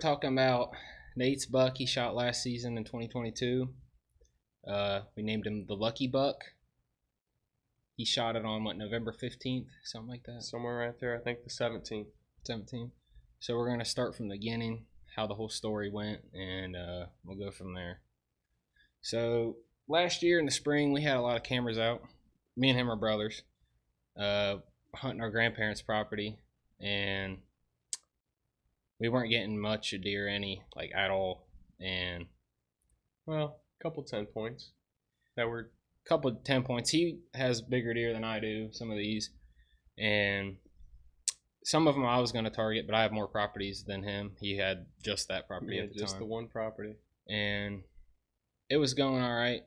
talking about Nate's buck he shot last season in 2022. We named him the Lucky Buck. He shot it on November 15th, something like that. Somewhere right there. I think the 17th. 17th. So we're gonna start from the beginning, how the whole story went, and we'll go from there. So last year in the spring, we had a lot of cameras out. Me and him are brothers, hunting our grandparents' property, and we weren't getting much of deer at all. And well, a couple 10 points that were couple 10 points. He has bigger deer than I do, some of these, and some of them I was going to target, but I have more properties than him. He had just that property at the time. Just the one property. And it was going all right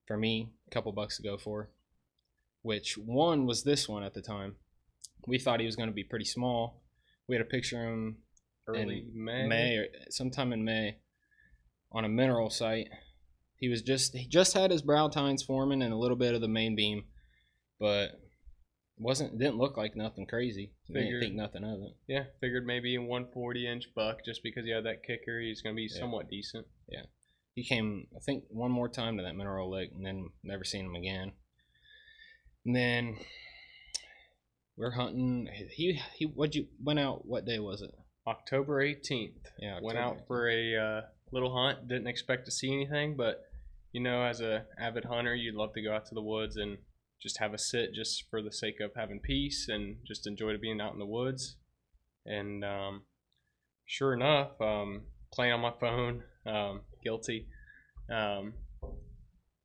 for me, a couple bucks to go for, which one was this one at the time. We thought he was going to be pretty small. We had a picture of him early May or sometime in May on a mineral site. He just had his brow tines forming and a little bit of the main beam, but didn't look like nothing crazy. Didn't think nothing of it. Yeah, figured maybe a 140-inch buck just because he had that kicker. He's going to be somewhat decent. Yeah. He came, I think, one more time to that mineral lake and then never seen him again. And then we're hunting. He went out, what day was it? October 18th. Yeah, went out for a little hunt. Didn't expect to see anything, but as a avid hunter, you'd love to go out to the woods and just have a sit just for the sake of having peace and just enjoy being out in the woods. And sure enough, playing on my phone, guilty.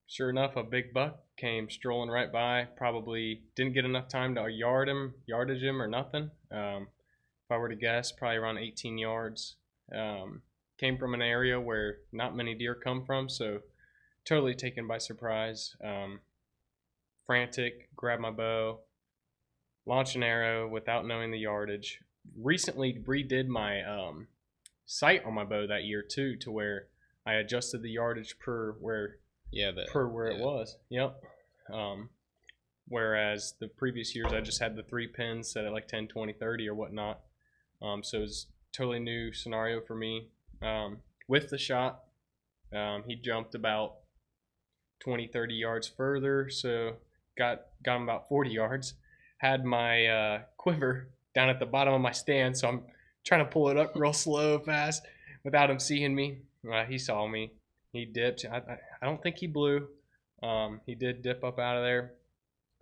Sure enough, a big buck came strolling right by. Probably didn't get enough time to yardage him or nothing. If I were to guess, probably around 18 yards. Came from an area where not many deer come from, so totally taken by surprise. Frantic, grab my bow, launch an arrow without knowing the yardage. Recently redid my sight on my bow that year too, to where I adjusted the yardage per where it was. Yep. Whereas the previous years I just had the 3 pins set at like 10, 20, 30 or whatnot. So it was totally new scenario for me. With the shot, he jumped about 20, 30 yards further, so got him about 40 yards. Had my quiver down at the bottom of my stand, so I'm trying to pull it up real slow, fast, without him seeing me. He saw me. He dipped. I don't think he blew. He did dip up out of there.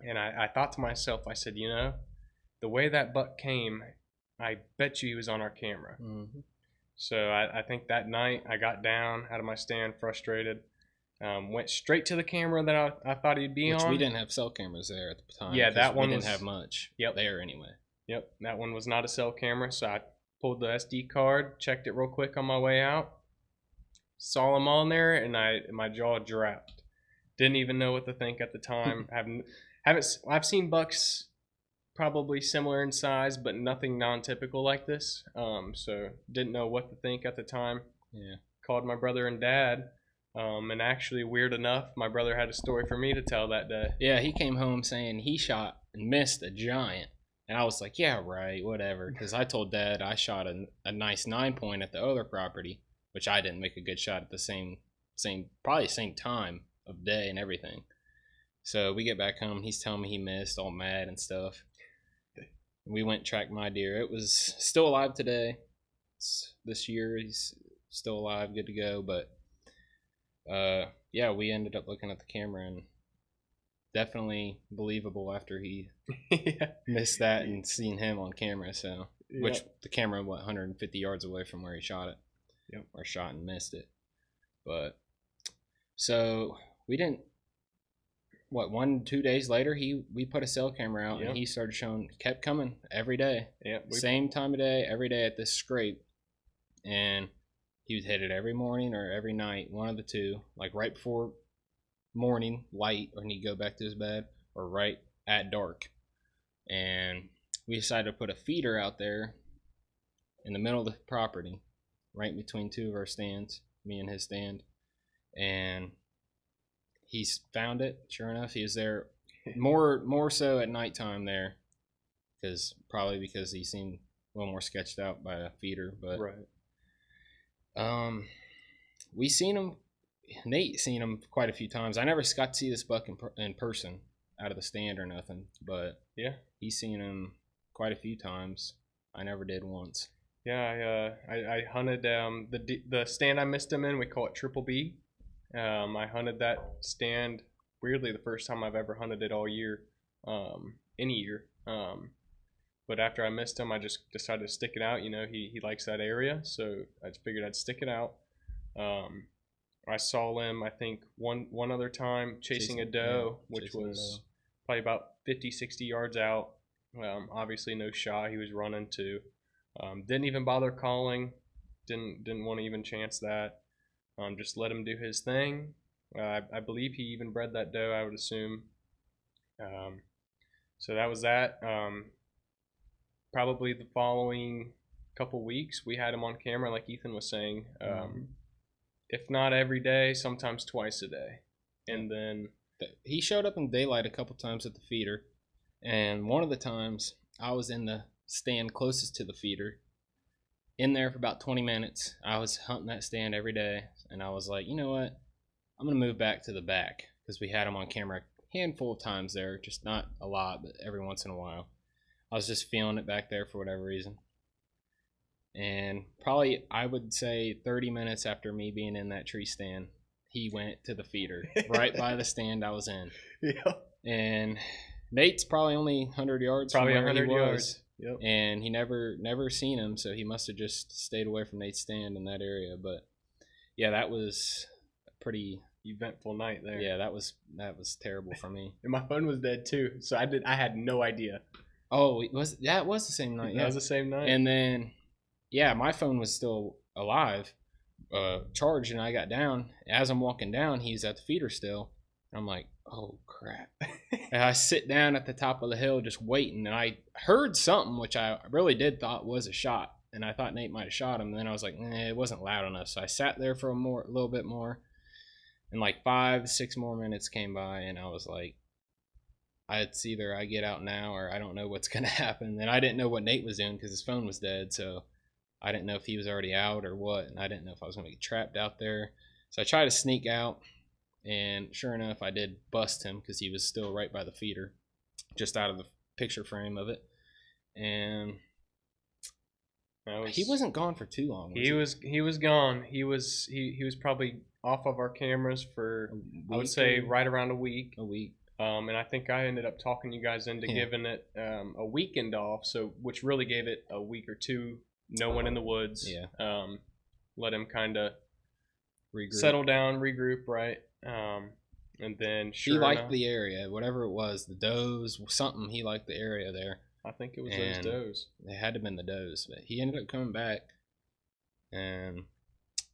And I thought to myself, I said, the way that buck came, I bet you he was on our camera. Mm-hmm. So I think that night I got down out of my stand frustrated. Went straight to the camera that I thought he'd be on. Which we didn't have cell cameras there at the time. Yeah, that one didn't have much there anyway. Yep, that one was not a cell camera, so I pulled the SD card, checked it real quick on my way out, saw him on there, and my jaw dropped. Didn't even know what to think at the time. I've seen bucks probably similar in size, but nothing non-typical like this. So didn't know what to think at the time. Yeah. Called my brother and dad. And actually, weird enough, my brother had a story for me to tell that day. Yeah, he came home saying he shot and missed a giant. And I was like, yeah, right, whatever. Because I told Dad I shot a nice 9-point at the other property, which I didn't make a good shot at the same time of day and everything. So we get back home. He's telling me he missed, all mad and stuff. We went and tracked my deer. It was still alive today. This year, he's still alive, good to go. But yeah, we ended up looking at the camera and definitely believable after he missed that and seen him on camera. So, which the camera 150 yards away from where he shot it, or shot and missed it. But so we didn't. 1-2 days later, we put a cell camera out and he started kept coming every day. Same time of day, every day at this scrape, and he would hit it every morning or every night, one of the two, like right before morning light when he'd go back to his bed, or right at dark. And we decided to put a feeder out there in the middle of the property, right between two of our stands, me and his stand. And he's found it. Sure enough, he was there more so at nighttime there, because he seemed a little more sketched out by a feeder. But We seen him. Nate seen him quite a few times. I never got to see this buck in person, out of the stand or nothing. But Yeah, he's seen him quite a few times. I never did once. yeah. I hunted the stand I missed him in. We call it Triple B. I hunted that stand weirdly the first time I've ever hunted it all year, any year. But after I missed him, I just decided to stick it out. You know, he likes that area, so I just figured I'd stick it out. I saw him, I think, one other time chasing a doe, which was probably about 50, 60 yards out. Obviously, no shot. He was running too. Didn't even bother calling. Didn't want to even chance that. Just let him do his thing. I believe he even bred that doe, I would assume. So that was that. Probably the following couple weeks, we had him on camera, like Ethan was saying. If not every day, sometimes twice a day. And then he showed up in daylight a couple times at the feeder, and one of the times I was in the stand closest to the feeder, in there for about 20 minutes. I was hunting that stand every day, and I was like, you know what, I'm gonna move back to the back, because we had him on camera a handful of times there, just not a lot, but every once in a while. I was just feeling it back there for whatever reason. And probably, I would say 30 minutes after me being in that tree stand, he went to the feeder right by the stand I was in. Yeah. And Nate's probably only 100 yards Probably from where 100 he was. yards. Yep. And he never seen him, so he must have just stayed away from Nate's stand in that area. But yeah, that was a pretty eventful night there. Yeah, that was terrible for me. And my phone was dead too, so I had no idea. Oh, that was the same night? That was the same night. And then, yeah, my phone was still alive, charged, and I got down. As I'm walking down, he's at the feeder still. I'm like, oh crap. And I sit down at the top of the hill just waiting, and I heard something which I really did thought was a shot, and I thought Nate might have shot him. And then I was like, it wasn't loud enough, so I sat there for a little bit more, and like 5-6 more minutes came by, and I was like, it's either I get out now or I don't know what's gonna happen. And I didn't know what Nate was doing because his phone was dead, so I didn't know if he was already out or what, and I didn't know if I was gonna get trapped out there. So I tried to sneak out, and sure enough, I did bust him because he was still right by the feeder, just out of the picture frame of it. And he wasn't gone for too long. He was gone. He was probably off of our cameras for, I would say, right around a week. And I think I ended up talking you guys into giving it a weekend off, so which really gave it a week or two. No one in the woods. Yeah. Let him kind of settle down, regroup, right? And then he liked the area, whatever it was, the does, something. He liked the area there. I think it was those does. It had to have been the does, but he ended up coming back. And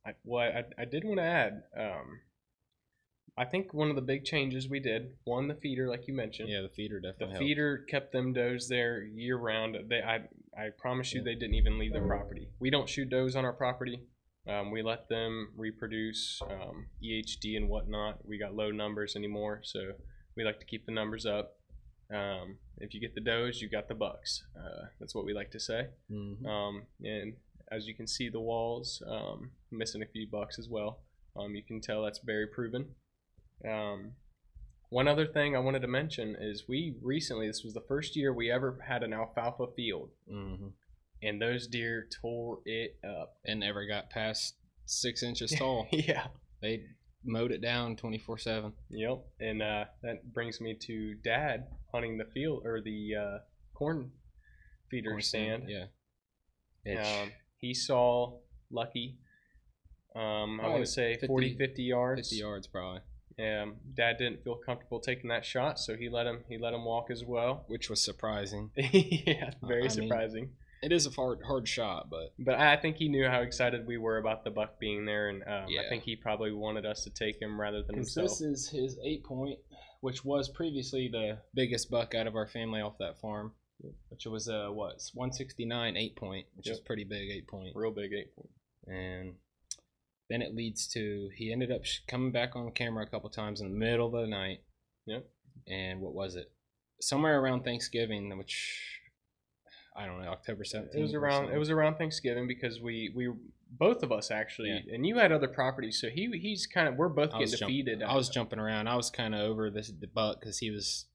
I did want to add. I think one of the big changes we did, the feeder, like you mentioned. Yeah, the feeder definitely helped. The feeder kept them does there year round. I promise you, they didn't even leave their property. We don't shoot does on our property. We let them reproduce EHD and whatnot. We got low numbers anymore, so we like to keep the numbers up. If you get the does, you got the bucks. That's what we like to say. Mm-hmm. And as you can see, the walls missing a few bucks as well. You can tell that's very proven. One other thing I wanted to mention is we recently, this was the first year we ever had an alfalfa field. Mm-hmm. And those deer tore it up. And never got past 6 inches tall. Yeah. They mowed it down 24/7. Yep. And that brings me to Dad hunting the field, or the corn feeder stand. Yeah. He saw Lucky, I want to say 50 yards. 50 yards probably. Dad didn't feel comfortable taking that shot, so he let him walk as well, which was surprising. Yeah, very surprising. It is a hard shot, but I think he knew how excited we were about the buck being there, and I think he probably wanted us to take him rather than himself. This is his 8-point, which was previously the biggest buck out of our family off that farm, which was 169 8-point, which is pretty big 8-point, real big 8-point. And then it leads to, he ended up coming back on camera a couple times in the middle of the night. Yep. And what was it? Somewhere around Thanksgiving, which I don't know, October 17th. It was around Thanksgiving, because we both of us actually, Yeah. and you had other properties, so he's kind of, we're both I getting was defeated. I was jumping around. I was kind of over the buck because he was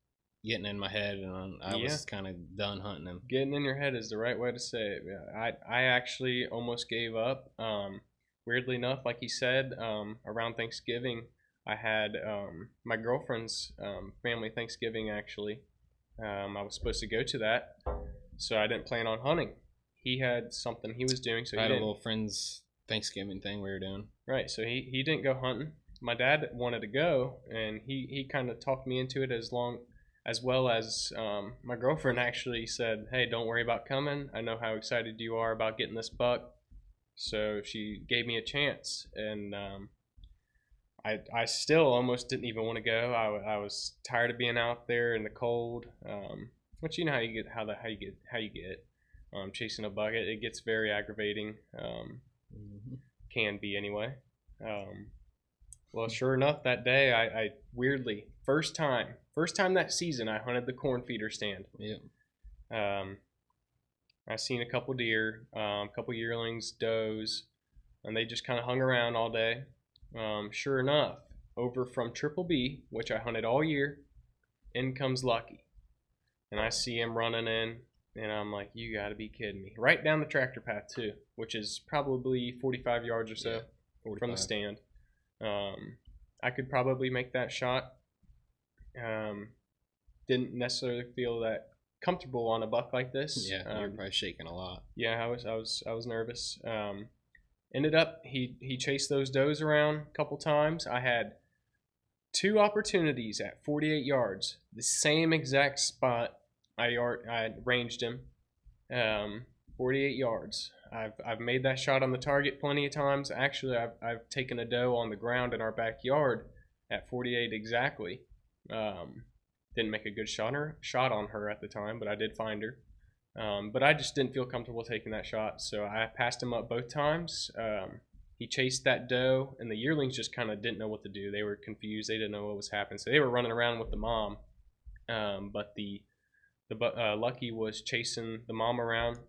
getting in my head, and I Yeah. was kind of done hunting him. Getting in your head is the right way to say it. Yeah, I actually almost gave up. Weirdly enough, like he said, around Thanksgiving, I had my girlfriend's family Thanksgiving actually. I was supposed to go to that, so I didn't plan on hunting. He had something he was doing, so I he had a didn't. little friend's Thanksgiving thing we were doing. Right, so he didn't go hunting. My dad wanted to go, and he kind of talked me into it as well as my girlfriend actually said, "Hey, don't worry about coming. I know how excited you are about getting this buck." So she gave me a chance, and I still almost didn't even want to go. I was tired of being out there in the cold. But you know how you get chasing a buck. It gets very aggravating. Can be anyway. Well, sure enough, that day I weirdly first time that season I hunted the corn feeder stand. Yeah. I seen a couple deer, a couple yearlings, does, and they just kind of hung around all day. Sure enough, over from Triple B, which I hunted all year, in comes Lucky, and I see him running in, and I'm like, "You got to be kidding me!" Right down the tractor path too, which is probably 45 yards or so from the stand. I could probably make that shot. Didn't necessarily feel that comfortable on a buck like this. Yeah, you're probably shaking a lot. Yeah, I was nervous. Ended up he chased those does around a couple times. I had two opportunities at 48 yards, the same exact spot. I ranged him, 48 yards. I've made that shot on the target plenty of times. Actually, I've taken a doe on the ground in our backyard at 48 exactly. Didn't make a good shot on her at the time, but I did find her. But I just didn't feel comfortable taking that shot, so I passed him up both times. He chased that doe, and the yearlings just kind of didn't know what to do. They were confused. They didn't know what was happening, so they were running around with the mom. But the Lucky was chasing the mom around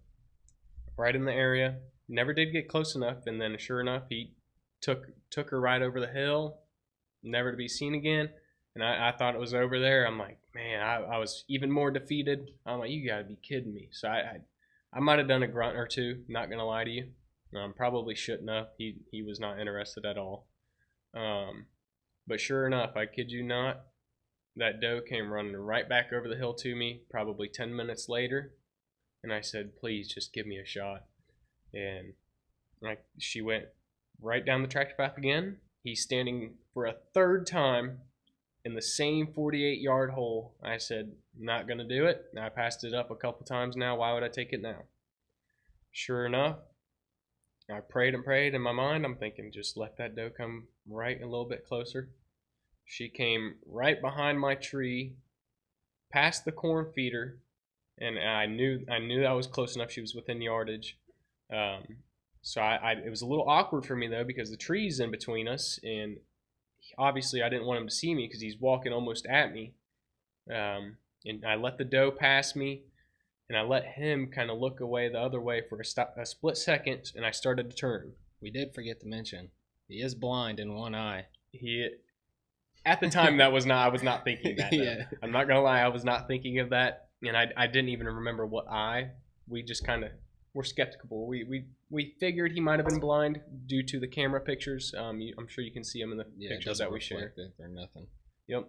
right in the area. Never did get close enough, and then sure enough, he took her right over the hill, never to be seen again. And I thought it was over there. I'm like, man, I was even more defeated. I'm like, you gotta be kidding me. So I might have done a grunt or two. Not gonna lie to you. Probably shouldn't have. He was not interested at all. But sure enough, I kid you not, that doe came running right back over the hill to me. Probably 10 minutes later, and I said, please just give me a shot. And she went right down the tractor path again. He's standing for a third time in the same 48-yard hole. I said, not going to do it. I passed it up a couple times now. Why would I take it now? Sure enough, I prayed and prayed in my mind. I'm thinking, just let that doe come right a little bit closer. She came right behind my tree, past the corn feeder, and I knew that was close enough. She was within yardage. So it was a little awkward for me though, because the tree's in between us, and obviously I didn't want him to see me because he's walking almost at me. And I let the doe pass me, and I let him kind of look away the other way for a split second, and I started to turn. We did forget to mention he is blind in one eye. At the time, I was not thinking that. Yeah. I'm not gonna lie, I was not thinking of that, and I didn't even remember what eye. We just kind of were skeptical. We figured he might have been blind due to the camera pictures. I'm sure you can see him in the pictures that we share. Or nothing. Yep.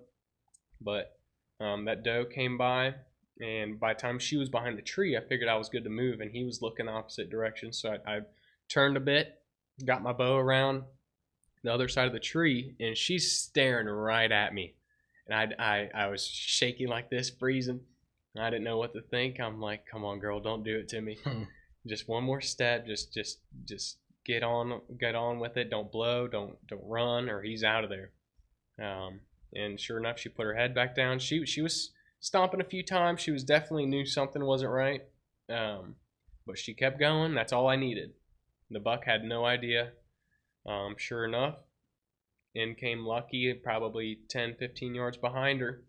But that doe came by, and by the time she was behind the tree, I figured I was good to move, and he was looking the opposite direction. So I turned a bit, got my bow around the other side of the tree, and she's staring right at me. And I was shaking like this, freezing. And I didn't know what to think. I'm like, come on, girl, don't do it to me. Just one more step. Just get on with it. Don't blow. Don't run, or he's out of there. And sure enough, she put her head back down. She was stomping a few times. She was definitely knew something wasn't right. But she kept going. That's all I needed. The buck had no idea. Sure enough, in came Lucky, probably 10, 15 yards behind her.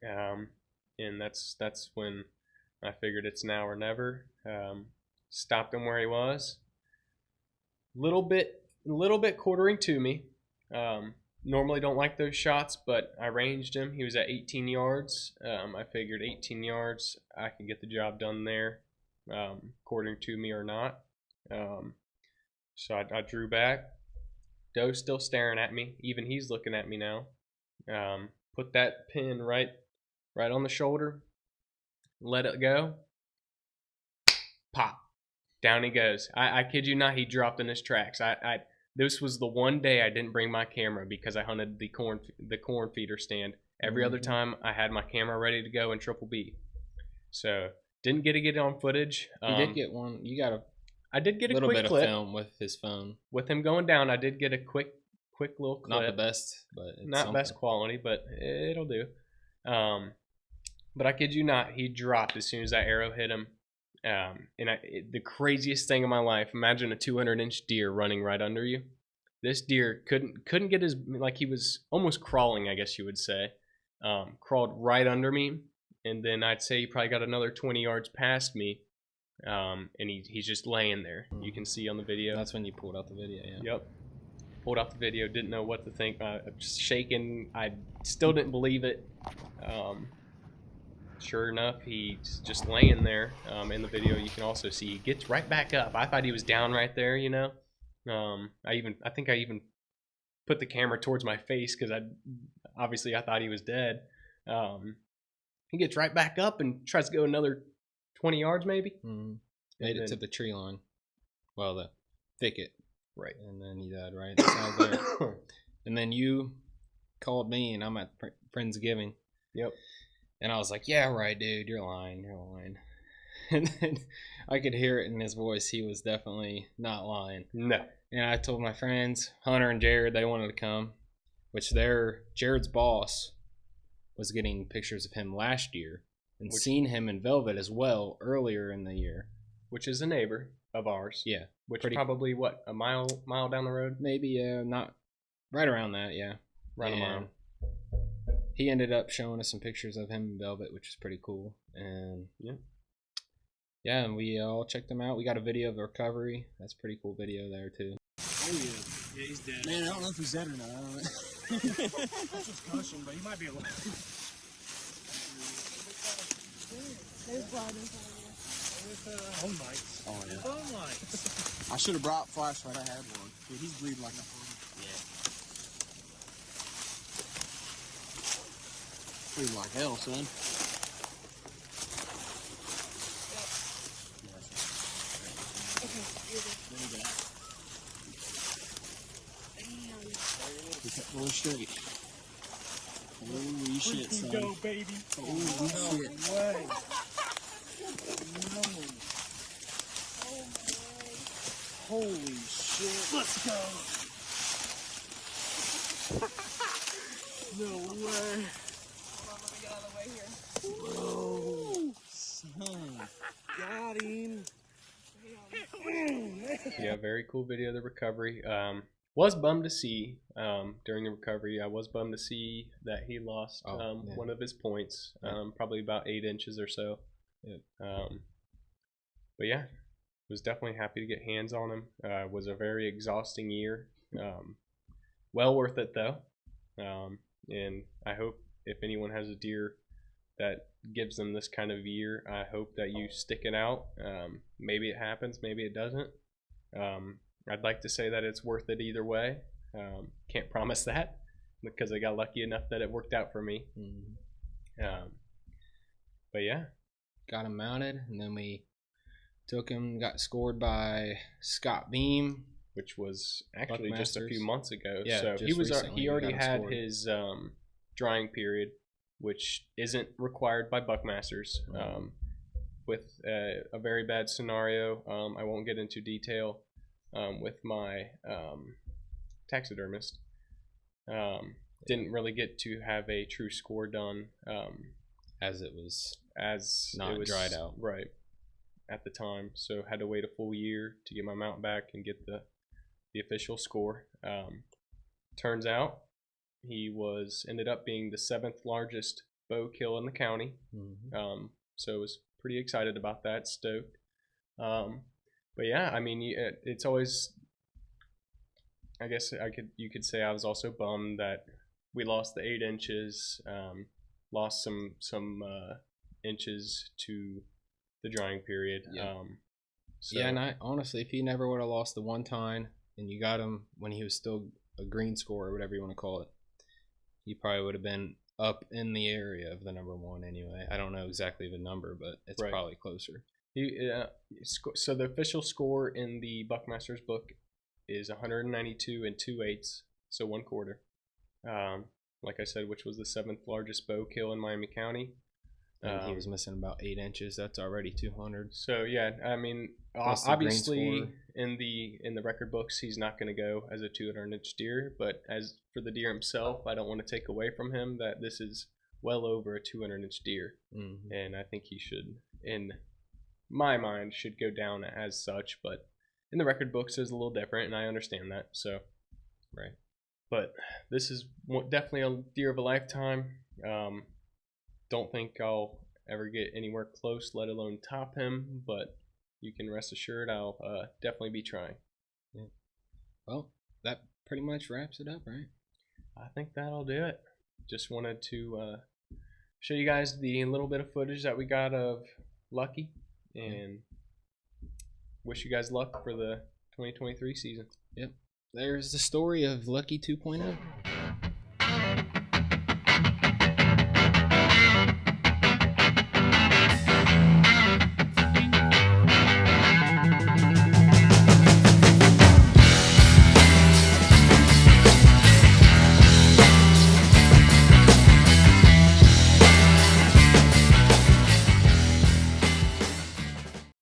And that's when I figured it's now or never. Stopped him where he was. little bit quartering to me. Normally don't like those shots, but I ranged him. He was at 18 yards. I figured 18 yards, I could get the job done there, quartering to me or not. So I drew back. Doe's still staring at me. Even he's looking at me now. Put that pin right on the shoulder. Let it go. Pop. Down he goes. I kid you not, he dropped in his tracks. This was the one day I didn't bring my camera because I hunted the corn feeder stand. Every other time I had my camera ready to go in Triple B. So didn't get to get it on footage. You did get one. I did get a little quick bit clip of film with his phone. With him going down. I did get a quick little clip. Not the best, but it's not something. Best quality, but it'll do. But I kid you not, he dropped as soon as that arrow hit him. The craziest thing in my life, imagine a 200-inch deer running right under you. This deer couldn't get his, like he was almost crawling, I guess you would say. Crawled right under me, and then I'd say he probably got another 20 yards past me, and he's just laying there. You can see on the video. That's when you pulled out the video, yeah. Yep. Pulled out the video, didn't know what to think. Just shaking. I still didn't believe it. Sure enough, he's just laying there. In the video, you can also see he gets right back up. I thought he was down right there, you know. I think I even put the camera towards my face because I thought he was dead. He gets right back up and tries to go another 20 yards maybe. Mm-hmm. Made it to the tree line. Well, the thicket. Right. And then he died right outside there. And then you called me, and I'm at Friendsgiving. Yep. And I was like, yeah, right, dude, you're lying. And then I could hear it in his voice. He was definitely not lying. No. And I told my friends, Hunter and Jared, they wanted to come, which Jared's boss was getting pictures of him last year and seen him in Velvet as well earlier in the year. Which is a neighbor of ours. Yeah. Which probably, what, a mile down the road? Maybe, yeah, not right around that, yeah. Around a mile. He ended up showing us some pictures of him in Velvet, which is pretty cool. And yeah, and we all checked him out. We got a video of the recovery. That's a pretty cool video there too. Oh yeah, yeah, he's dead. Man, I don't know if he's dead or not. I don't know. That's just caution, but he might be alive. There's blood in front of you. Phone lights. Oh yeah. Phone lights. I should have brought flashlight. I had one. Dude, he's bleeding like a pony. Yeah. Bleeding like hell, son. Roll straight. Holy shit, son. Go, baby. Holy shit. Way. No. Holy shit. Let's go. No way. Hold on, let me get out of the way here. Whoa. Son. Got him. Yeah, very cool video of the recovery. Was bummed to see during the recovery. I was bummed to see that he lost one of his points, probably about 8 inches or so. Yeah. But yeah, was definitely happy to get hands on him. Was a very exhausting year. Well worth it though. And I hope if anyone has a deer that gives them this kind of year, I hope that you stick it out. Maybe it happens, maybe it doesn't. I'd like to say that it's worth it either way. Can't promise that because I got lucky enough that it worked out for me. But yeah. Got him mounted, and then we took him, got scored by Scott Beam. Which was actually just a few months ago. Yeah, so he already had his drying period, which isn't required by Buckmasters. With a very bad scenario, I won't get into detail. With my taxidermist, didn't really get to have a true score done as it was dried out right at the time, so had to wait a full year to get my mount back and get the official score. Turns out he ended up being the 7th largest bow kill in the county. So I was pretty excited about that, stoked. But yeah, I mean, it's always I guess you could say I was also bummed that we lost the 8 inches, lost some inches to the drying period. Yeah. So, Yeah, and I honestly, if he never would have lost the one tine, and you got him when he was still a green score or whatever you want to call it, he probably would have been up in the area of the number 1 anyway. I don't know exactly the number, but it's Right. probably closer. So the official score in the Buckmaster's book is 192 and 2/8, so 1/4. Like I said, which was the 7th largest bow kill in Miami County. And he was missing about 8 inches. That's already 200. So yeah, I mean, Plus the obviously green in the record books, he's not going to go as a 200-inch deer. But as for the deer himself, I don't want to take away from him that this is well over a 200-inch deer, and I think he should, in my mind, should go down as such. But in the record books, it's a little different, and I understand that. So, Right. But this is definitely a deer of a lifetime. Don't think I'll ever get anywhere close, let alone top him, but you can rest assured I'll definitely be trying. Yeah. Well, that pretty much wraps it up, right? I think that'll do it. Just wanted to show you guys the little bit of footage that we got of Lucky, and wish you guys luck for the 2023 season. Yep. There's the story of Lucky 2.0.